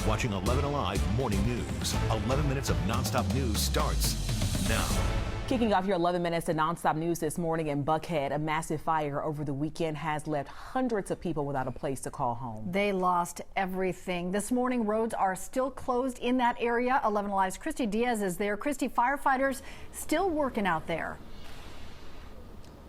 watching 11 Alive Morning News. 11 minutes of nonstop news starts now. Kicking off your 11 minutes of nonstop news this morning in Buckhead, a massive fire over the weekend has left hundreds of people without a place to call home. They lost everything. This morning, roads are still closed in that area. 11 Alive's Christy Diaz is there. Christy, firefighters still working out there.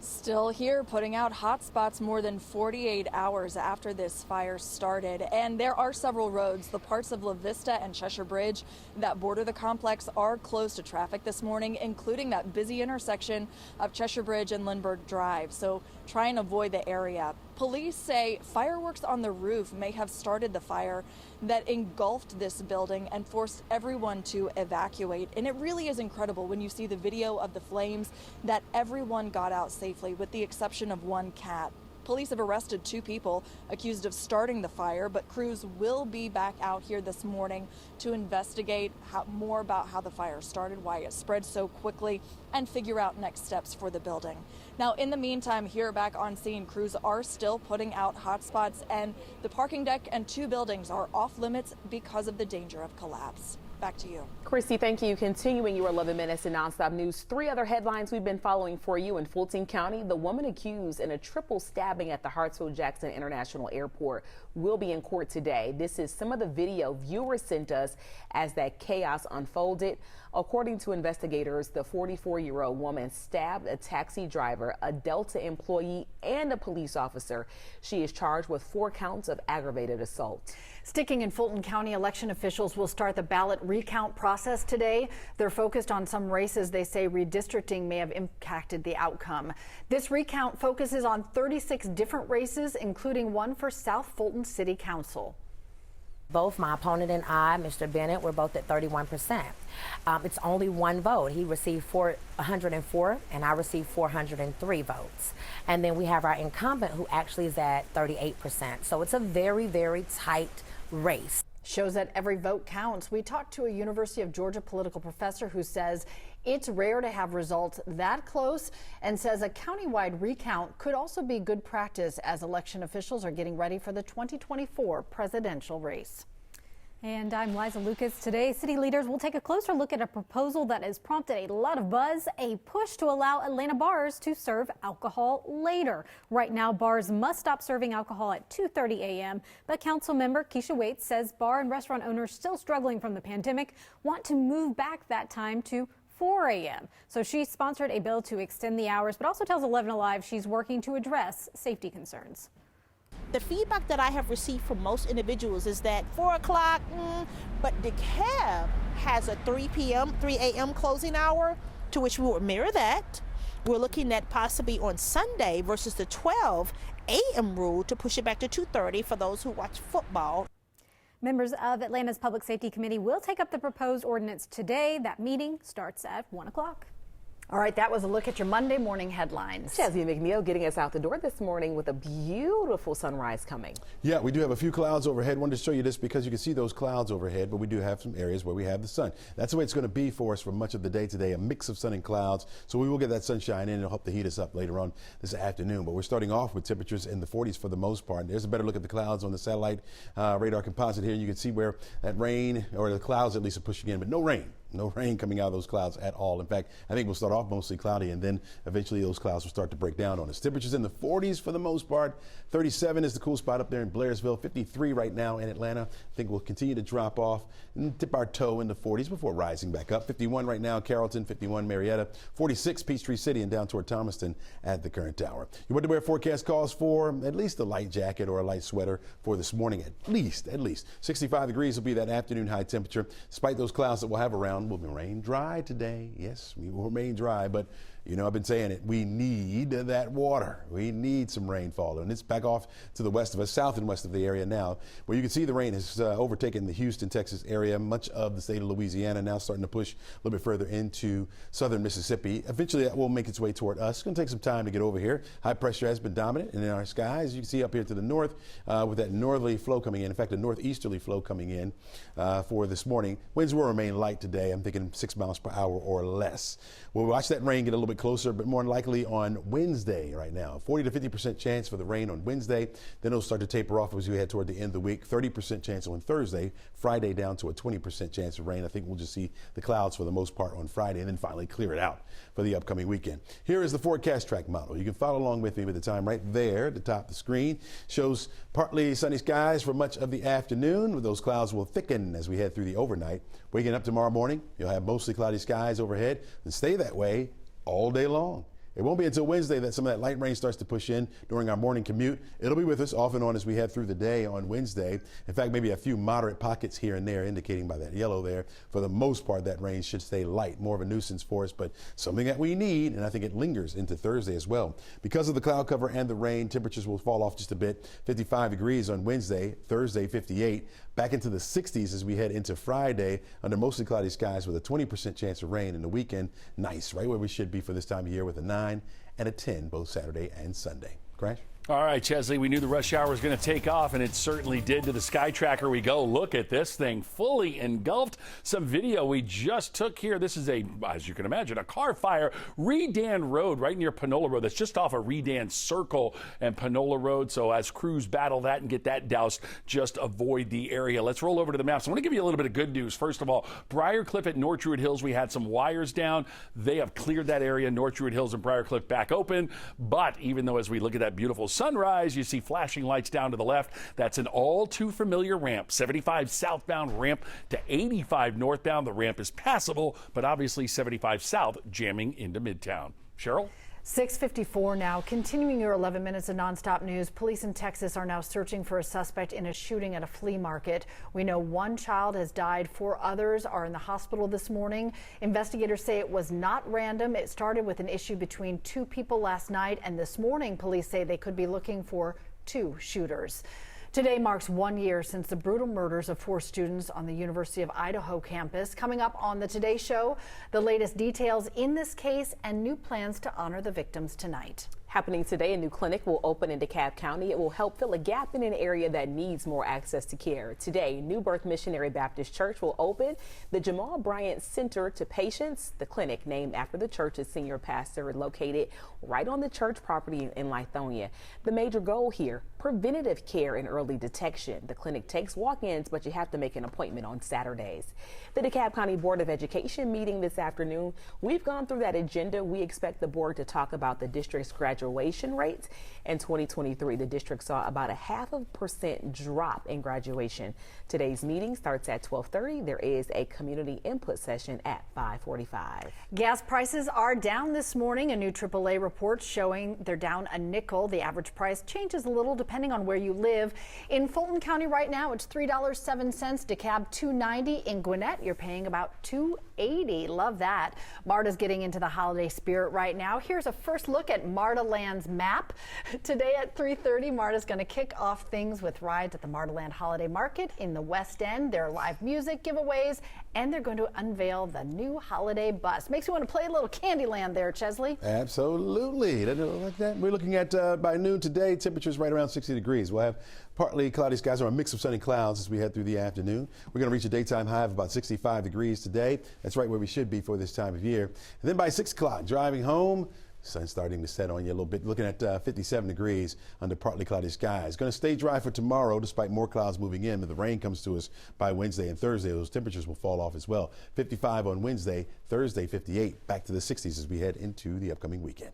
Still here, putting out hot spots more than 48 hours after this fire started. And there are several roads. The parts of La Vista and Cheshire Bridge that border the complex are closed to traffic this morning, including that busy intersection of Cheshire Bridge and Lindbergh Drive. So try and avoid the area. Police say fireworks on the roof may have started the fire that engulfed this building and forced everyone to evacuate. And it really is incredible when you see the video of the flames that everyone got out safely, with the exception of one cat. Police have arrested 2 people accused of starting the fire, but crews will be back out here this morning to investigate more about how the fire started, why it spread so quickly, and figure out next steps for the building. Now, in the meantime, here back on scene, crews are still putting out hot spots, and the parking deck and 2 buildings are off limits because of the danger of collapse. Back to you. Christy, thank you. Continuing your 11 minutes in nonstop news, 3 other headlines we've been following for you in Fulton County. The woman accused in a triple stabbing at the Hartsfield-Jackson International Airport will be in court today. This is some of the video viewers sent us as that chaos unfolded. According to investigators, the 44-year-old woman stabbed a taxi driver, a Delta employee, and a police officer. She is charged with 4 counts of aggravated assault. Sticking in Fulton County, election officials will start the ballot recount process today. They're focused on some races they say redistricting may have impacted the outcome. This recount focuses on 36 different races, including one for South Fulton City Council. Both my opponent and I, Mr. Bennett, were both at 31%. It's only one vote. He received 404 and I received 403 votes. And then we have our incumbent who actually is at 38%. So it's a very, very tight race. Shows that every vote counts. We talked to a University of Georgia political professor who says it's rare to have results that close and says a countywide recount could also be good practice as election officials are getting ready for the 2024 presidential race. And I'm Liza Lucas. Today, city leaders will take a closer look at a proposal that has prompted a lot of buzz, a push to allow Atlanta bars to serve alcohol later. Right now, bars must stop serving alcohol at 2:30 a.m., but council member Keisha Waits says bar and restaurant owners still struggling from the pandemic want to move back that time to 4 a.m. So she sponsored a bill to extend the hours, but also tells 11 Alive she's working to address safety concerns. The feedback that I have received from most individuals is that 4 o'clock, but DeKalb has a 3 a.m. closing hour, to which we will mirror that. We're looking at possibly on Sunday versus the 12 a.m. rule to push it back to 2:30 for those who watch football. Members of Atlanta's Public Safety Committee will take up the proposed ordinance today. That meeting starts at 1 o'clock. All right, that was a look at your Monday morning headlines. Jasmine McNeil getting us out the door this morning with a beautiful sunrise coming. Yeah, we do have a few clouds overhead. Wanted to show you this because you can see those clouds overhead, but we do have some areas where we have the sun. That's the way it's going to be for us for much of the day today, a mix of sun and clouds. So we will get that sunshine in and it'll help to heat us up later on this afternoon. But we're starting off with temperatures in the 40s for the most part. There's a better look at the clouds on the satellite radar composite here. You can see where that rain, or the clouds at least, are pushing in, but no rain. No rain coming out of those clouds at all. In fact, I think we'll start off mostly cloudy and then eventually those clouds will start to break down on us. Temperatures in the 40s for the most part. 37 is the cool spot up there in Blairsville. 53 right now in Atlanta. I think we'll continue to drop off and dip our toe in the 40s before rising back up. 51 right now, Carrollton. 51, Marietta. 46, Peachtree City and down toward Thomaston at the current hour. Your weather wear forecast calls for at least a light jacket or a light sweater for this morning. At least. 65 degrees will be that afternoon high temperature. Despite those clouds that we'll have around, we'll remain dry today. Yes, we will remain dry, but you know, I've been saying it. We need that water. We need some rainfall, and it's back off to the west of us, south and west of the area now, where you can see the rain has overtaken the Houston, Texas area, much of the state of Louisiana, now starting to push a little bit further into southern Mississippi. Eventually, that will make its way toward us. It's going to take some time to get over here. High pressure has been dominant in our skies. You can see up here to the north with that northerly flow coming in fact, a northeasterly flow coming in for this morning. Winds will remain light today. I'm thinking 6 miles per hour or less. We'll watch that rain get a little bit closer, but more likely on Wednesday right now. 40 to 50% chance for the rain on Wednesday. Then it'll start to taper off as we head toward the end of the week. 30% chance on Thursday. Friday down to a 20% chance of rain. I think we'll just see the clouds for the most part on Friday and then finally clear it out for the upcoming weekend. Here is the forecast track model. You can follow along with me with the time right there at the top of the screen. Shows partly sunny skies for much of the afternoon. Those clouds will thicken as we head through the overnight. Waking up tomorrow morning, you'll have mostly cloudy skies overhead and stay that way all day long. It won't be until Wednesday that some of that light rain starts to push in during our morning commute. It'll be with us off and on as we head through the day on Wednesday. In fact, maybe a few moderate pockets here and there, indicating by that yellow there. For the most part, that rain should stay light, more of a nuisance for us, but something that we need, and I think it lingers into Thursday as well. Because of the cloud cover and the rain, temperatures will fall off just a bit. 55 degrees on Wednesday, Thursday 58. Back into the 60s as we head into Friday under mostly cloudy skies with a 20% chance of rain in the weekend. Nice, right where we should be for this time of year with a 9 and a 10 both Saturday and Sunday. Crash? All right, Chesley, we knew the rush hour was going to take off, and it certainly did. To the Sky Tracker we go. Look at this thing, fully engulfed. Some video we just took here. This is as you can imagine, a car fire. Redan Road, right near Panola Road. That's just off of Redan Circle and Panola Road. So as crews battle that and get that doused, just avoid the area. Let's roll over to the maps. I want to give you a little bit of good news. First of all, Briarcliff at North Druid Hills, we had some wires down. They have cleared that area. North Druid Hills and Briarcliff back open. But even though as we look at that beautiful sunrise, you see flashing lights down to the left. That's an all too familiar ramp. 75 southbound ramp to 85 northbound. The ramp is passable, but obviously 75 south jamming into Midtown. Cheryl? 6:54 now. Continuing your 11 minutes of nonstop news, police in Texas are now searching for a suspect in a shooting at a flea market. We know one child has died. 4 others are in the hospital this morning. Investigators say it was not random. It started with an issue between 2 people last night, and this morning police say they could be looking for 2 shooters. Today marks 1 year since the brutal murders of 4 students on the University of Idaho campus. Coming up on the Today Show, the latest details in this case and new plans to honor the victims tonight. Happening today, a new clinic will open in DeKalb County. It will help fill a gap in an area that needs more access to care. Today, New Birth Missionary Baptist Church will open the Jamal Bryant Center to patients. The clinic, named after the church's senior pastor, located right on the church property in Lithonia. The major goal here, preventative care and early detection. The clinic takes walk-ins, but you have to make an appointment on Saturdays. The DeKalb County Board of Education meeting this afternoon. We've gone through that agenda. We expect the board to talk about the district's graduation rates. In 2023, the district saw about a 0.5% drop in graduation. Today's meeting starts at 12:30. There is a community input session at 5:45. Gas prices are down this morning. A new AAA report showing they're down a nickel. The average price changes a little depending on where you live. In Fulton County right now, it's $3.07. DeKalb $2.90. In Gwinnett, you're paying about $2.80. Love that. MARTA's getting into the holiday spirit right now. Here's a first look at MARTA Land's map. Today at 3:30, MARTA's going to kick off things with rides at the MARTA Land Holiday Market in the West End. There are live music giveaways, and they're going to unveil the new holiday bus. Makes you want to play a little Candyland there, Chesley. Absolutely. Doesn't it look like that? We're looking at by noon today, temperatures right around 60 degrees. We'll have partly cloudy skies or a mix of sunny clouds as we head through the afternoon. We're going to reach a daytime high of about 65 degrees today. That's right where we should be for this time of year. And then by 6 o'clock, driving home, sun starting to set on you a little bit, looking at 57 degrees under partly cloudy skies. Going to stay dry for tomorrow despite more clouds moving in, but the rain comes to us by Wednesday and Thursday. Those temperatures will fall off as well. 55 on Wednesday, Thursday 58, back to the 60s as we head into the upcoming weekend.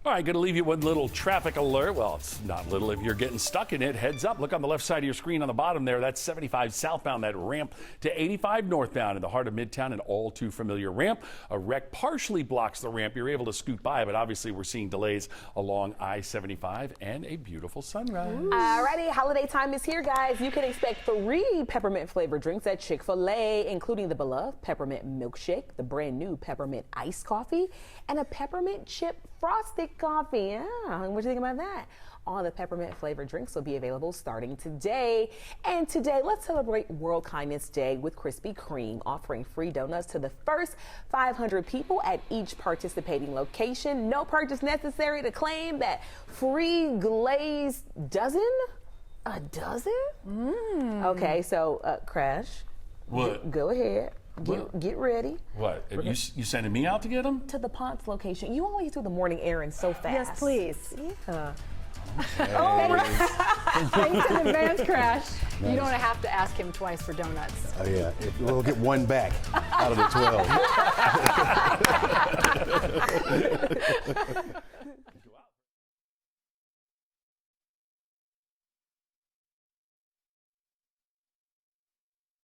All right, going to leave you with a little traffic alert. Well, it's not little if you're getting stuck in it. Heads up. Look on the left side of your screen on the bottom there. That's 75 southbound, that ramp to 85 northbound in the heart of Midtown, an all too familiar ramp. A wreck partially blocks the ramp. You're able to scoot by, but obviously we're seeing delays along I-75 and a beautiful sunrise. All righty, holiday time is here, guys. You can expect 3 peppermint flavored drinks at Chick-fil-A, including the beloved peppermint milkshake, the brand new peppermint iced coffee, and a peppermint chip frosted coffee. Yeah, what do you think about that? All the peppermint flavored drinks will be available starting today. And today, let's celebrate World Kindness Day with Krispy Kreme, offering free donuts to the first 500 people at each participating location. No purchase necessary to claim that free glazed dozen. A dozen? Okay, so Crash. What? Go ahead. Get ready. What? You sending me out to get them? To the Ponce location. You always do the morning errands so fast. Yes, please. Yeah. Thanks in advance, Crash. You don't have to ask him twice for donuts. Oh, yeah. We'll get one back out of the 12.